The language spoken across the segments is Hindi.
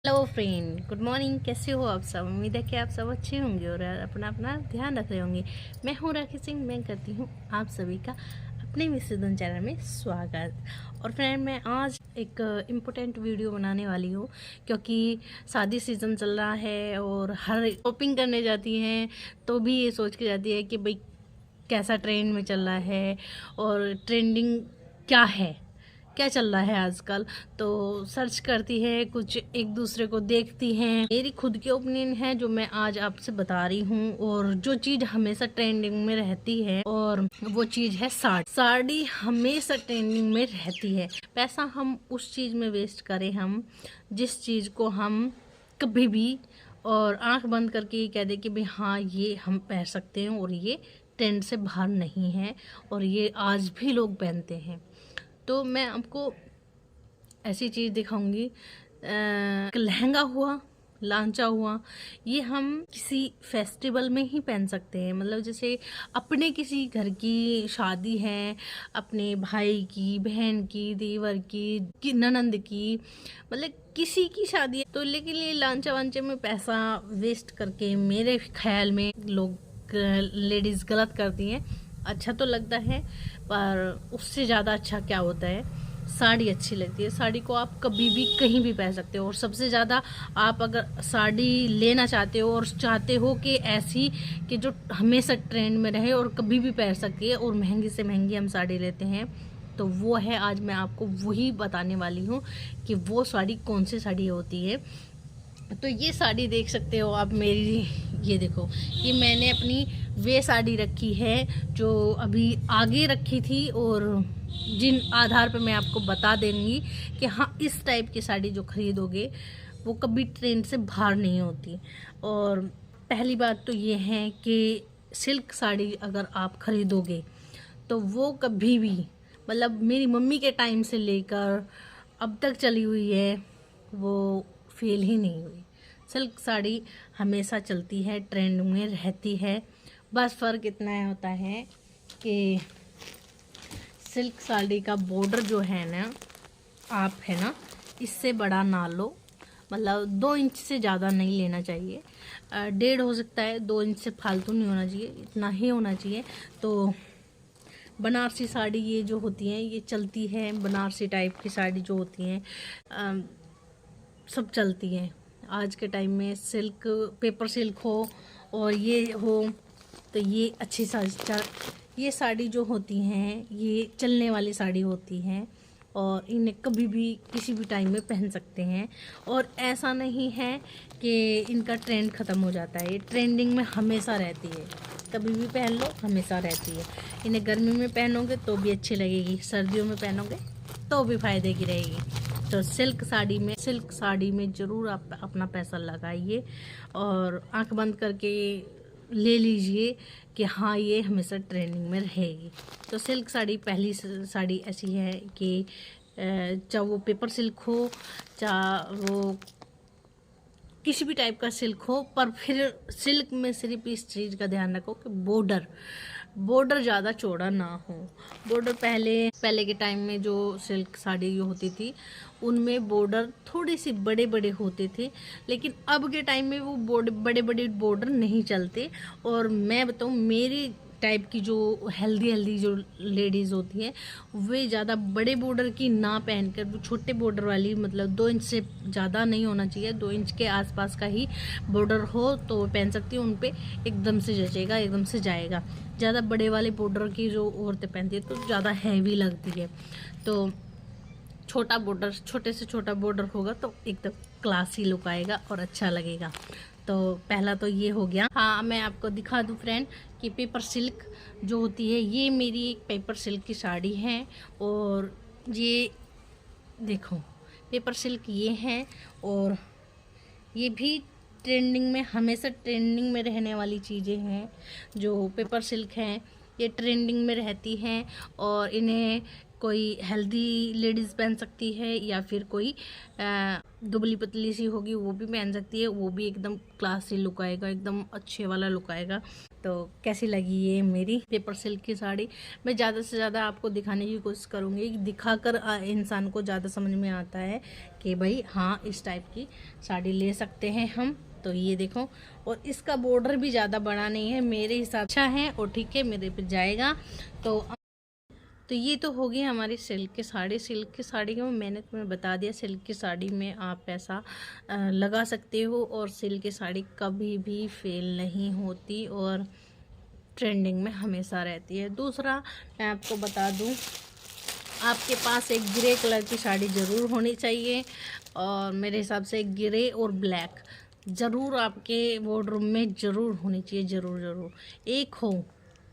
Hello friend, good morning. कैसे हो आप सब? उम्मीद है कि आप सब अच्छे होंगे और अपना अपना ध्यान रख रहे होंगे। मैं हूँ राखी सिंह। मैं करती हूँ आप सभी का अपने मिस्टर चैनल में स्वागत। और फ्रेंड, मैं आज एक इम्पोर्टेंट वीडियो बनाने वाली हूँ क्योंकि शादी सीज़न चल रहा है और हर शॉपिंग करने जाती हैं तो भी ये सोच के जाती है कि भाई कैसा ट्रेंड में चल रहा है और ट्रेंडिंग क्या है, क्या चल रहा है आजकल। तो सर्च करती है, कुछ एक दूसरे को देखती हैं। मेरी खुद की ओपिनियन है जो मैं आज आपसे बता रही हूँ। और जो चीज़ हमेशा ट्रेंडिंग में रहती है और वो चीज़ है साड़ी। साड़ी हमेशा ट्रेंडिंग में रहती है। पैसा हम उस चीज़ में वेस्ट करें, हम जिस चीज़ को हम कभी भी और आंख बंद करके ये कह दे कि भाई हाँ ये हम पहन सकते हैं और ये ट्रेंड से बाहर नहीं है और ये आज भी लोग पहनते हैं। तो मैं आपको ऐसी चीज़ दिखाऊंगी, लहंगा हुआ, लांचा हुआ, ये हम किसी फेस्टिवल में ही पहन सकते हैं। मतलब जैसे अपने किसी घर की शादी है, अपने भाई की, बहन की, देवर की ननंद की, मतलब किसी की शादी है तो। लेकिन ये लांचा वांचे में पैसा वेस्ट करके मेरे ख्याल में लोग, लेडीज़ गलत करती हैं। अच्छा तो लगता है पर उससे ज़्यादा अच्छा क्या होता है, साड़ी अच्छी लगती है। साड़ी को आप कभी भी कहीं भी पहन सकते हो। और सबसे ज़्यादा आप अगर साड़ी लेना चाहते हो और चाहते हो कि ऐसी कि जो हमेशा ट्रेंड में रहे और कभी भी पहन सकती है और महंगी से महंगी हम साड़ी लेते हैं, तो वो है, आज मैं आपको वही बताने वाली हूँ कि वो साड़ी कौन सी साड़ी होती है। तो ये साड़ी देख सकते हो आप मेरी, ये देखो, ये मैंने अपनी वे साड़ी रखी है जो अभी आगे रखी थी और जिन आधार पर मैं आपको बता देंगी कि हाँ इस टाइप की साड़ी जो खरीदोगे वो कभी ट्रेंड से बाहर नहीं होती। और पहली बात तो ये है कि सिल्क साड़ी अगर आप खरीदोगे तो वो कभी भी, मतलब मेरी मम्मी के टाइम से लेकर अब तक चली हुई है, वो फेल ही नहीं हुई। सिल्क साड़ी हमेशा चलती है, ट्रेंड में रहती है। बस फ़र्क इतना होता है कि सिल्क साड़ी का बॉर्डर जो है ना, आप है ना इससे बड़ा ना लो। मतलब 2 इंच से ज़्यादा नहीं लेना चाहिए, 1.5 हो सकता है, 2 इंच से फालतू नहीं होना चाहिए, इतना ही होना चाहिए। तो बनारसी साड़ी ये जो होती हैं ये चलती है, बनारसी टाइप की साड़ी जो होती हैं सब चलती हैं आज के टाइम में। सिल्क, पेपर सिल्क हो और ये हो तो ये अच्छी साड़ी, ये साड़ी जो होती हैं ये चलने वाली साड़ी होती हैं और इन्हें कभी भी किसी भी टाइम में पहन सकते हैं। और ऐसा नहीं है कि इनका ट्रेंड ख़त्म हो जाता है, ये ट्रेंडिंग में हमेशा रहती है, कभी भी पहन लो, हमेशा रहती है। इन्हें गर्मी में पहनोगे तो भी अच्छी लगेगी, सर्दियों में पहनोगे तो भी फ़ायदे की रहेगी। तो सिल्क साड़ी में ज़रूर आप अपना पैसा लगाइए और आंख बंद करके ले लीजिए कि हाँ ये हमेशा ट्रेंडिंग में रहेगी। तो सिल्क साड़ी पहली साड़ी ऐसी है कि चाहे वो पेपर सिल्क हो, चाहे वो किसी भी टाइप का सिल्क हो, पर फिर सिल्क में सिर्फ इस चीज़ का ध्यान रखो कि बॉर्डर ज़्यादा चौड़ा ना हो। बॉर्डर पहले पहले के टाइम में जो सिल्क साड़ी जो होती थी उनमें बॉर्डर थोड़े से बड़े बड़े होते थे, लेकिन अब के टाइम में वो बड़े बड़े बॉर्डर नहीं चलते। और मैं बताऊँ, मेरी टाइप की जो हेल्दी जो लेडीज़ होती हैं वे ज़्यादा बड़े बॉर्डर की ना पहनकर वो छोटे बॉर्डर वाली, मतलब 2 इंच से ज़्यादा नहीं होना चाहिए, 2 इंच के आसपास का ही बॉर्डर हो तो वो पहन सकती है। उन पे एकदम से जचेगा, एकदम से जाएगा। ज़्यादा बड़े वाले बॉर्डर की जो औरतें पहनती है तो ज़्यादा हैवी लगती है। तो छोटा बॉर्डर, छोटे से छोटा बॉर्डर होगा तो एकदम क्लासी लुक आएगा और अच्छा लगेगा। तो पहला तो ये हो गया। हाँ, मैं आपको दिखा दूँ फ्रेंड कि पेपर सिल्क जो होती है, ये मेरी एक पेपर सिल्क की साड़ी है। और ये देखो, पेपर सिल्क ये है और ये भी ट्रेंडिंग में, हमेशा ट्रेंडिंग में रहने वाली चीज़ें हैं। जो पेपर सिल्क हैं ये ट्रेंडिंग में रहती हैं और इन्हें कोई हेल्दी लेडीज़ पहन सकती है या फिर कोई दुबली पतली सी होगी वो भी पहन सकती है, वो भी एकदम क्लासी लुक आएगा, एकदम अच्छे वाला लुक आएगा। तो कैसी लगी ये मेरी पेपर सिल्क की साड़ी? मैं ज़्यादा से ज़्यादा आपको दिखाने की कोशिश करूँगी, दिखाकर इंसान को ज़्यादा समझ में आता है कि भाई हाँ इस टाइप की साड़ी ले सकते हैं हम। तो ये देखो, और इसका बॉर्डर भी ज़्यादा बड़ा नहीं है, मेरे हिसाब अच्छा है और ठीक है, मेरे पे जाएगा। तो ये तो होगी हमारी सिल्क की साड़ी। सिल्क की साड़ी को मैंने तुम्हें बता दिया, सिल्क की साड़ी में आप पैसा लगा सकते हो और सिल्क की साड़ी कभी भी फेल नहीं होती और ट्रेंडिंग में हमेशा रहती है। दूसरा मैं आपको बता दूं, आपके पास एक ग्रे कलर की साड़ी ज़रूर होनी चाहिए और मेरे हिसाब से ग्रे और ब्लैक ज़रूर आपके वार्डरोब में ज़रूर होनी चाहिए, ज़रूर एक हो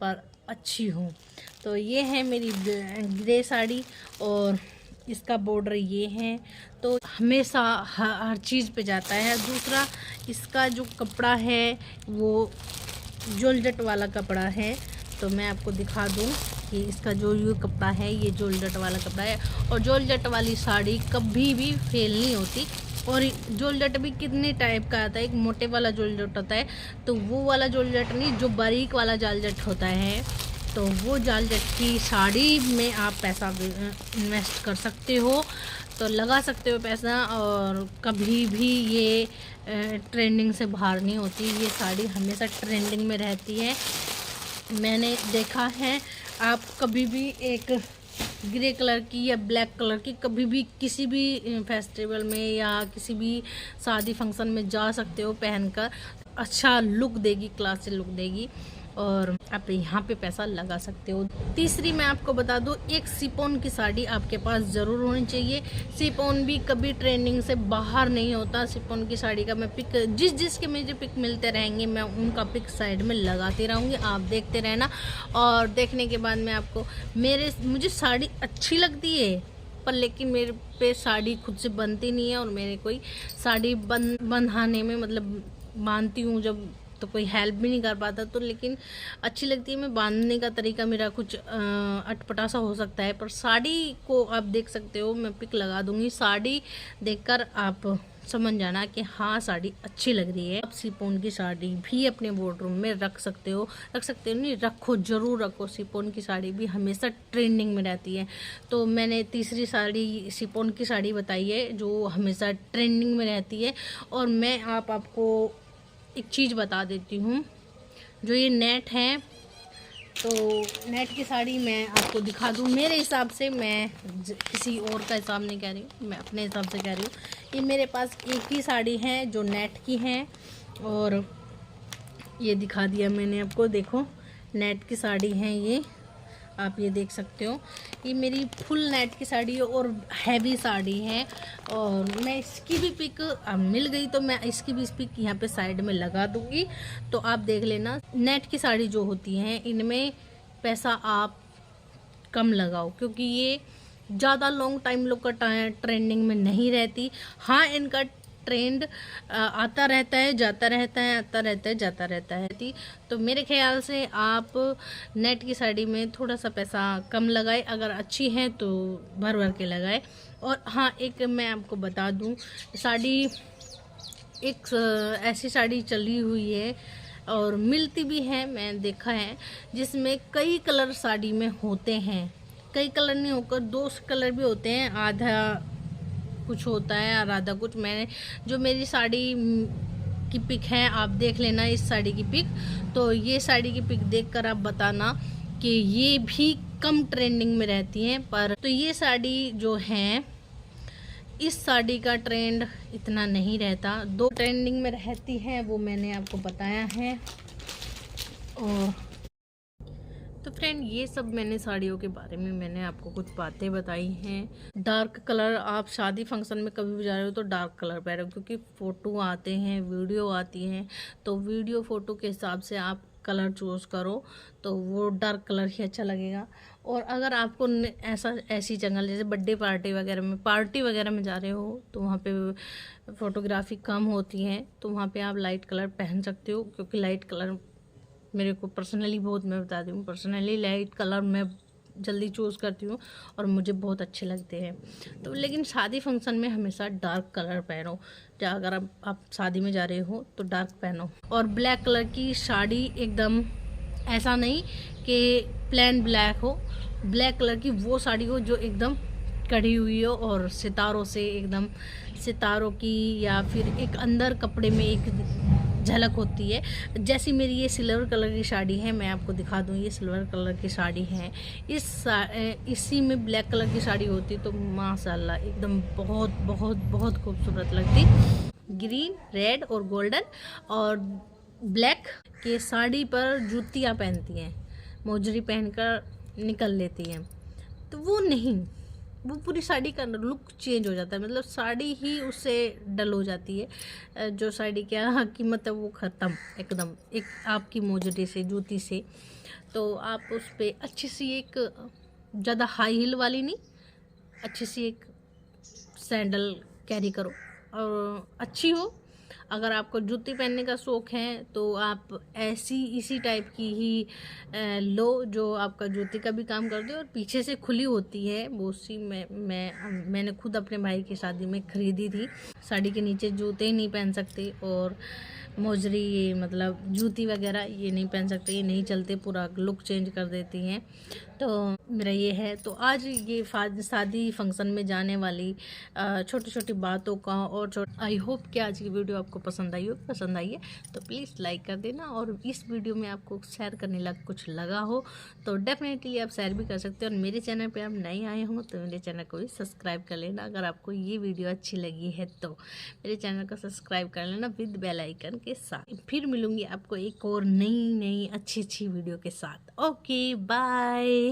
पर अच्छी हो। तो ये है मेरी ग्रे साड़ी और इसका बॉर्डर ये है, तो हमेशा हर चीज़ पे जाता है। दूसरा इसका जो कपड़ा है वो जॉर्जेट वाला कपड़ा है, तो मैं आपको दिखा दूं कि इसका जो ये कपड़ा है ये जॉर्जेट वाला कपड़ा है और जॉर्जेट वाली साड़ी कभी भी फेल नहीं होती। और जॉर्जेट भी कितने टाइप का आता है, एक मोटे वाला जॉर्जेट होता है, तो वो वाला जॉर्जेट नहीं, जो बारीक वाला जॉर्जेट होता है, तो वो जॉर्जेट की साड़ी में आप पैसा इन्वेस्ट कर सकते हो, तो लगा सकते हो पैसा और कभी भी ये ट्रेंडिंग से बाहर नहीं होती। ये साड़ी हमेशा ट्रेंडिंग में रहती है। मैंने देखा है, आप कभी भी एक ग्रे कलर की या ब्लैक कलर की कभी भी किसी भी फेस्टिवल में या किसी भी शादी फंक्शन में जा सकते हो पहनकर, अच्छा लुक देगी, क्लासी लुक देगी और आप यहाँ पे पैसा लगा सकते हो। तीसरी मैं आपको बता दूँ, एक सिफॉन की साड़ी आपके पास ज़रूर होनी चाहिए। सिफॉन भी कभी ट्रेंडिंग से बाहर नहीं होता। सिफॉन की साड़ी का मैं पिक जिसके मुझे पिक मिलते रहेंगे मैं उनका पिक साइड में लगाती रहूँगी, आप देखते रहना। और देखने के बाद मैं आपको मुझे साड़ी अच्छी लगती है पर लेकिन मेरे पे साड़ी खुद से बनती नहीं है और मेरे कोई साड़ी बंधाने में मतलब बांधती हूँ जब, तो कोई हेल्प भी नहीं कर पाता, तो लेकिन अच्छी लगती है। मैं बांधने का तरीका मेरा कुछ अटपटा सा हो सकता है, पर साड़ी को आप देख सकते हो, मैं पिक लगा दूंगी। साड़ी देखकर आप समझ जाना कि हाँ साड़ी अच्छी लग रही है। आप सिफॉन की साड़ी भी अपने वार्डरोब में रख सकते हो नहीं, रखो, ज़रूर रखो। सिफॉन की साड़ी भी हमेशा ट्रेंडिंग में रहती है। तो मैंने तीसरी साड़ी सिफॉन की साड़ी बताई है जो हमेशा ट्रेंडिंग में रहती है। और मैं आपको एक चीज़ बता देती हूँ, जो ये नेट है, तो नेट की साड़ी मैं आपको दिखा दूँ। मेरे हिसाब से, मैं किसी और का हिसाब नहीं कह रही हूँ, मैं अपने हिसाब से कह रही हूँ। ये मेरे पास एक ही साड़ी है जो नेट की है और ये दिखा दिया मैंने आपको, देखो नेट की साड़ी है ये, आप ये देख सकते हो। ये मेरी फुल नेट की साड़ी है और हैवी साड़ी है और मैं इसकी भी पिक मिल गई तो मैं इसकी भी पिक यहाँ पे साइड में लगा दूंगी, तो आप देख लेना। नेट की साड़ी जो होती हैं इनमें पैसा आप कम लगाओ क्योंकि ये ज़्यादा लॉन्ग टाइम लोग का ट्रेंडिंग में नहीं रहती। हाँ, इनका ट्रेंड आता रहता है, जाता रहता है, आता रहता है, जाता रहता है। तो मेरे ख्याल से आप नेट की साड़ी में थोड़ा सा पैसा कम लगाए, अगर अच्छी है तो भर भर के लगाए। और हाँ, एक मैं आपको बता दूं, साड़ी एक ऐसी साड़ी चली हुई है और मिलती भी है, मैं देखा है, जिसमें कई कलर साड़ी में होते हैं। कई कलर नहीं होकर 2 कलर भी होते हैं, आधा कुछ होता है और आधा कुछ। मैंने जो मेरी साड़ी की पिक है आप देख लेना, इस साड़ी की पिक, तो ये साड़ी की पिक देखकर आप बताना कि ये भी कम ट्रेंडिंग में रहती हैं। पर तो ये साड़ी जो है, इस साड़ी का ट्रेंड इतना नहीं रहता, 2 ट्रेंडिंग में रहती है, वो मैंने आपको बताया है। और तो फ्रेंड, ये सब मैंने साड़ियों के बारे में मैंने आपको कुछ बातें बताई हैं। डार्क कलर आप शादी फंक्शन में कभी भी जा रहे हो तो डार्क कलर पहनो, क्योंकि फ़ोटो आते हैं, वीडियो आती हैं, तो वीडियो फ़ोटो के हिसाब से आप कलर चूज़ करो तो वो डार्क कलर ही अच्छा लगेगा। और अगर आपको ऐसी जगह जैसे बर्थडे पार्टी वगैरह में जा रहे हो तो वहाँ पे फ़ोटोग्राफी कम होती है, तो वहाँ पे आप लाइट कलर पहन सकते हो, क्योंकि लाइट कलर मेरे को पर्सनली बहुत, मैं बता दूँ, पर्सनली लाइट कलर मैं जल्दी चूज़ करती हूँ और मुझे बहुत अच्छे लगते हैं। तो लेकिन शादी फंक्शन में हमेशा डार्क कलर पहनो। अगर आप शादी में जा रहे हो तो डार्क पहनो। और ब्लैक कलर की साड़ी एकदम ऐसा नहीं कि प्लेन ब्लैक हो, ब्लैक कलर की वो साड़ी हो जो एकदम कढ़ी हुई हो और सितारों से एकदम सितारों की, या फिर एक अंदर कपड़े में एक झलक होती है। जैसी मेरी ये सिल्वर कलर की साड़ी है, मैं आपको दिखा दूँ, ये सिल्वर कलर की साड़ी है। इसी में ब्लैक कलर की साड़ी होती तो माशाल्लाह एकदम बहुत बहुत बहुत खूबसूरत लगती। ग्रीन, रेड और गोल्डन और ब्लैक के साड़ी पर जूतियाँ पहनती हैं, मोजरी पहनकर निकल लेती हैं, तो वो नहीं, वो पूरी साड़ी का लुक चेंज हो जाता है। मतलब साड़ी ही उससे डल हो जाती है। जो साड़ी क्या कीमत है वो ख़त्म एकदम, एक आपकी मोजरी से, जूती से। तो आप उस पर अच्छी सी एक, ज़्यादा हाई हील वाली नहीं, अच्छी सी एक सैंडल कैरी करो और अच्छी हो। अगर आपको जूती पहनने का शौक़ है तो आप ऐसी इसी टाइप की ही लो जो आपका जूती का भी काम कर दे और पीछे से खुली होती है। वो सी मैंने खुद अपने भाई की शादी में ख़रीदी थी। साड़ी के नीचे जूते ही नहीं पहन सकते और मोजरी, ये मतलब जूती वगैरह ये नहीं पहन सकते, ये नहीं चलते, पूरा लुक चेंज कर देती हैं। तो मेरा ये है। तो आज ये शादी फंक्शन में जाने वाली छोटी छोटी बातों का और आई होप कि आज की वीडियो आपको पसंद आई है तो प्लीज़ लाइक कर देना। और इस वीडियो में आपको शेयर करने लग कुछ लगा हो तो डेफिनेटली आप शेयर भी कर सकते हो। और मेरे चैनल पे आप नए आए हो तो मेरे चैनल को भी सब्सक्राइब कर लेना। अगर आपको ये वीडियो अच्छी लगी है तो मेरे चैनल को सब्सक्राइब कर लेना विद बेल आइकन के साथ। फिर मिलूंगी आपको एक और नई अच्छी वीडियो के साथ। Okay bye.